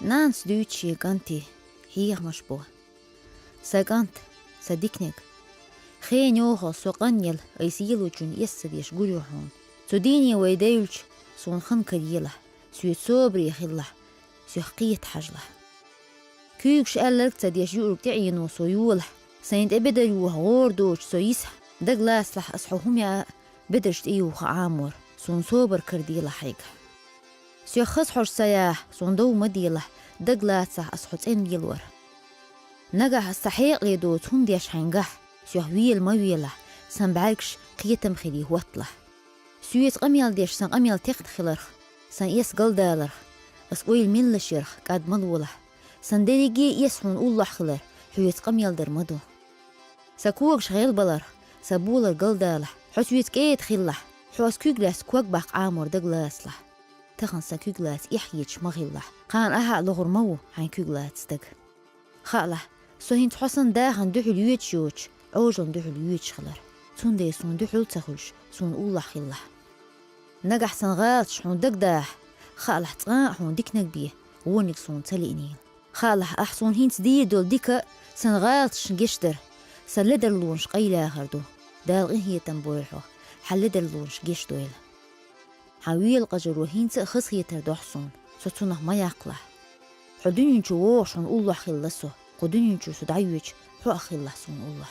Nans duchi ganti hier mashbo. Sagant sadiknek. Geen ogen so kanjel is yilujun yesadish guluhon. Sudini weidulch son khan kariyla. Suit sobri khilla. Suhqiyat hajla. Küyükş ellek sadish yuruk ta'yinu so yula. Saint ebeda yuha gordoch so yisa. Daglas lah ashuhum ya بدرشت إيوخ عامور صون صوبر كرديلا حيقة سيخص حر سياح صون دو مديلا دقلاتسا أصحوت إن يلور نجح السحيق ليدو تون ديش حنجح سيهويل مويلا سنبعكش قيتم خلي وطله سيوت قميل ديش سن قميل تخت خلرخ سن يس قلدالرخ أسقويل من لشيرخ قاد مدوله سن ديجي يسحون الله خلر حيوت قميل در مدو سكوك شغيل بلر سبولر قلداله حسويت كيت خله حوس كوغلاس كوك باق عامور دغلاس له تخنسا كوغلاس يحيج مغيله قان أها لغر مو عن كوغلاس دغ خاله سوهين تحسن داخن دحو اليوت شوش عوجن دحو اليوت خلر سون دي سون دحو تخلش سون الله خله نجح سنغات شحون دغ داح خاله تقان حون ديك نقبيه ونك سون تليني خاله أحسون هينت دي دول ديك سنغات شنجشتر سلدر لونش قيلا هردو دالغين هي تنبويحو حلد اللونش جيش دويل حويل قجر وهين تأخص هي تردوحصون ستونه ما يقله حدون ينشو ووشون الله خلصو قدون ينشو سدعيوش حو أخلصون الله